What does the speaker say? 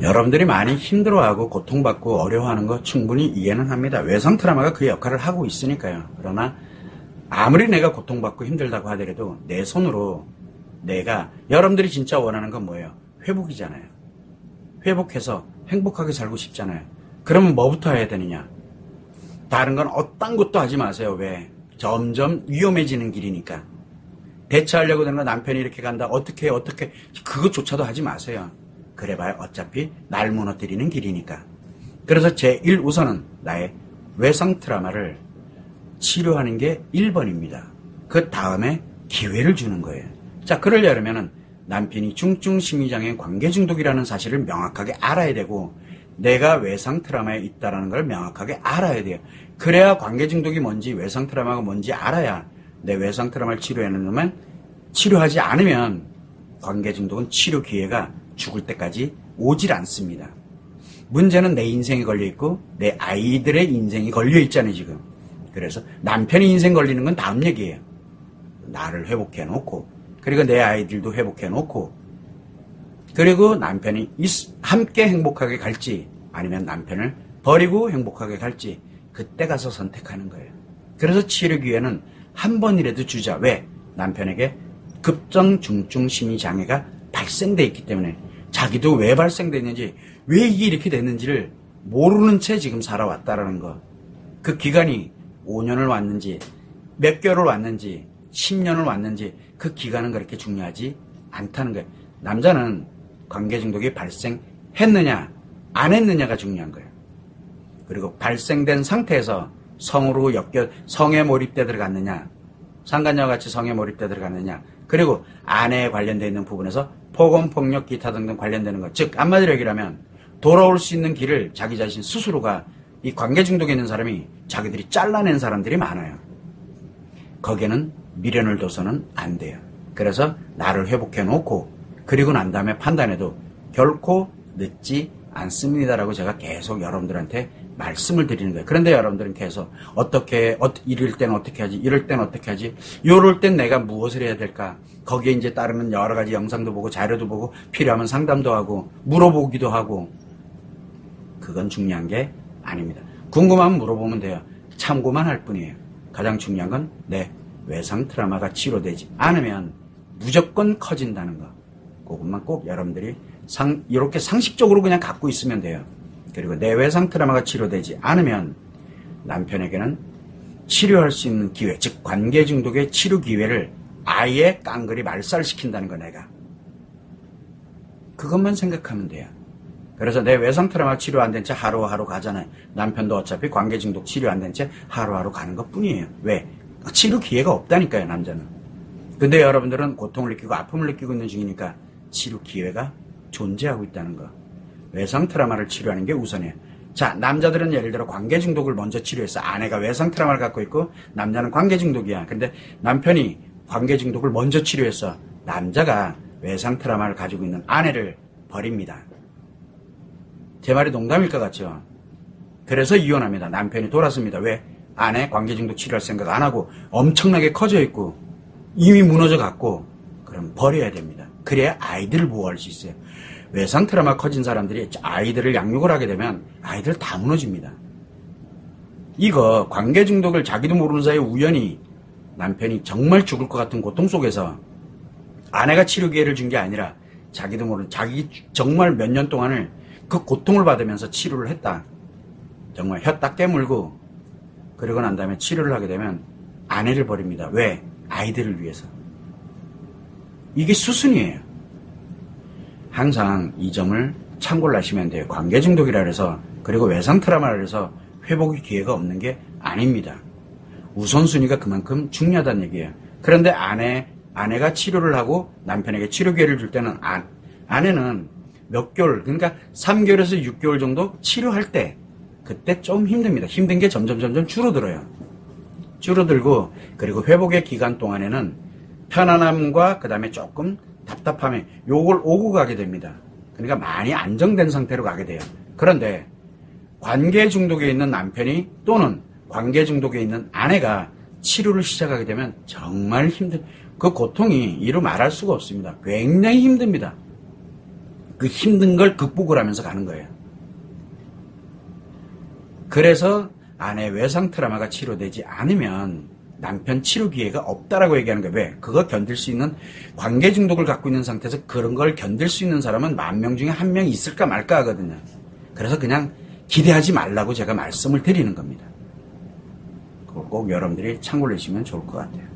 여러분들이 많이 힘들어하고 고통받고 어려워하는 거 충분히 이해는 합니다. 외상 트라우마가 그 역할을 하고 있으니까요. 그러나 아무리 내가 고통받고 힘들다고 하더라도 내 손으로 내가 여러분들이 진짜 원하는 건 뭐예요? 회복이잖아요. 회복해서 행복하게 살고 싶잖아요. 그러면 뭐부터 해야 되느냐? 다른 건 어떤 것도 하지 마세요. 왜? 점점 위험해지는 길이니까. 대처하려고 드는 거 남편이 이렇게 간다. 어떻게 그것조차도 하지 마세요. 그래봐야 어차피 날 무너뜨리는 길이니까. 그래서 제1우선은 나의 외상 트라우마를 치료하는 게 1번입니다. 그 다음에 기회를 주는 거예요. 자, 그러려면은 남편이 중증 심리장애 관계 중독이라는 사실을 명확하게 알아야 되고 내가 외상 트라우마에 있다는 걸 명확하게 알아야 돼요. 그래야 관계 중독이 뭔지 외상 트라우마가 뭔지 알아야 내 외상 트라우마를 치료하는 치료하지 않으면 관계 중독은 치료 기회가 죽을 때까지 오질 않습니다. 문제는 내 인생이 걸려있고 내 아이들의 인생이 걸려있잖아요 지금. 그래서 남편의 인생 걸리는 건 다음 얘기예요. 나를 회복해놓고 그리고 내 아이들도 회복해놓고 그리고 남편이 함께 행복하게 갈지 아니면 남편을 버리고 행복하게 갈지 그때 가서 선택하는 거예요. 그래서 치료 기회는 한 번이라도 주자. 왜? 남편에게 급성 중증 심리 장애가 발생돼 있기 때문에 자기도 왜 발생됐는지 왜 이게 이렇게 됐는지를 모르는 채 지금 살아왔다라는 거. 그 기간이 5년을 왔는지 몇 개월을 왔는지 10년을 왔는지 그 기간은 그렇게 중요하지 않다는 거예요. 남자는 관계 중독이 발생했느냐 안 했느냐가 중요한 거예요. 그리고 발생된 상태에서 성에 몰입돼 들어갔느냐 상간녀와 같이 성에 몰입돼 들어갔느냐 그리고 아내에 관련되어 있는 부분에서 폭언폭력 기타 등등 관련되는 것 즉 한마디로 얘기하면 돌아올 수 있는 길을 자기 자신 스스로가 이 관계 중독에 있는 사람이 자기들이 잘라낸 사람들이 많아요. 거기에는 미련을 둬서는 안 돼요. 그래서 나를 회복해 놓고 그리고 난 다음에 판단해도 결코 늦지 않습니다라고 제가 계속 여러분들한테 말씀을 드리는 거예요. 그런데 여러분들은 계속 이럴 땐 어떻게 하지? 이럴 땐 어떻게 하지? 이럴 땐 내가 무엇을 해야 될까? 거기에 이제 따르는 여러 가지 영상도 보고 자료도 보고 필요하면 상담도 하고 물어보기도 하고 그건 중요한 게 아닙니다. 궁금하면 물어보면 돼요. 참고만 할 뿐이에요. 가장 중요한 건 내 외상 트라우마가 치료되지 않으면 무조건 커진다는 거. 그것만 꼭 여러분들이 이렇게 상식적으로 그냥 갖고 있으면 돼요. 그리고 내 외상 트라우마가 치료되지 않으면 남편에게는 치료할 수 있는 기회, 즉 관계 중독의 치료 기회를 아예 깡그리 말살시킨다는 거 내가. 그것만 생각하면 돼요. 그래서 내 외상 트라우마 치료 안 된 채 하루하루 가잖아요. 남편도 어차피 관계 중독 치료 안 된 채 하루하루 가는 것 뿐이에요. 왜? 치료 기회가 없다니까요, 남자는. 근데 여러분들은 고통을 느끼고 아픔을 느끼고 있는 중이니까 치료 기회가 존재하고 있다는 거. 외상 트라우마를 치료하는 게 우선이에요. 자, 남자들은 예를 들어 관계 중독을 먼저 치료했어. 아내가 외상 트라우마를 갖고 있고 남자는 관계 중독이야. 근데 남편이 관계 중독을 먼저 치료했어. 남자가 외상 트라우마를 가지고 있는 아내를 버립니다. 제 말이 농담일 것 같죠? 그래서 이혼합니다. 남편이 돌았습니다. 왜? 아내 관계 중독 치료할 생각 안 하고 엄청나게 커져 있고 이미 무너져 갔고 그럼 버려야 됩니다. 그래야 아이들을 보호할 수 있어요. 외상 트라우마 커진 사람들이 아이들을 양육을 하게 되면 아이들 다 무너집니다. 이거 관계 중독을 자기도 모르는 사이에 우연히 남편이 정말 죽을 것 같은 고통 속에서 아내가 치료 기회를 준 게 아니라 자기도 모르는 자기 정말 몇 년 동안을 그 고통을 받으면서 치료를 했다. 정말 혀 딱 깨물고 그러고 난 다음에 치료를 하게 되면 아내를 버립니다. 왜? 아이들을 위해서. 이게 수순이에요. 항상 이 점을 참고를 하시면 돼요. 관계 중독이라 해서 그리고 외상 트라우마라 해서 회복의 기회가 없는 게 아닙니다. 우선순위가 그만큼 중요하다는 얘기예요. 그런데 아내가 치료를 하고 남편에게 치료 기회를 줄 때는 아내는 몇 개월, 그러니까 3개월에서 6개월 정도 치료할 때 그때 좀 힘듭니다. 힘든 게 점점 줄어들어요. 줄어들고 그리고 회복의 기간 동안에는 편안함과 그 다음에 조금 답답함에 요걸 오고 가게 됩니다. 그러니까 많이 안정된 상태로 가게 돼요. 그런데 관계 중독에 있는 남편이 또는 관계 중독에 있는 아내가 치료를 시작하게 되면 정말 그 고통이 이루 말할 수가 없습니다. 굉장히 힘듭니다. 그 힘든 걸 극복을 하면서 가는 거예요. 그래서 아내 외상 트라우마가 치료되지 않으면 남편 치료 기회가 없다라고 얘기하는 거예요. 왜? 그거 견딜 수 있는 관계 중독을 갖고 있는 상태에서 그런 걸 견딜 수 있는 사람은 10,000명 중에 1명 있을까 말까 하거든요. 그래서 그냥 기대하지 말라고 제가 말씀을 드리는 겁니다. 그거 꼭 여러분들이 참고를 해주시면 좋을 것 같아요.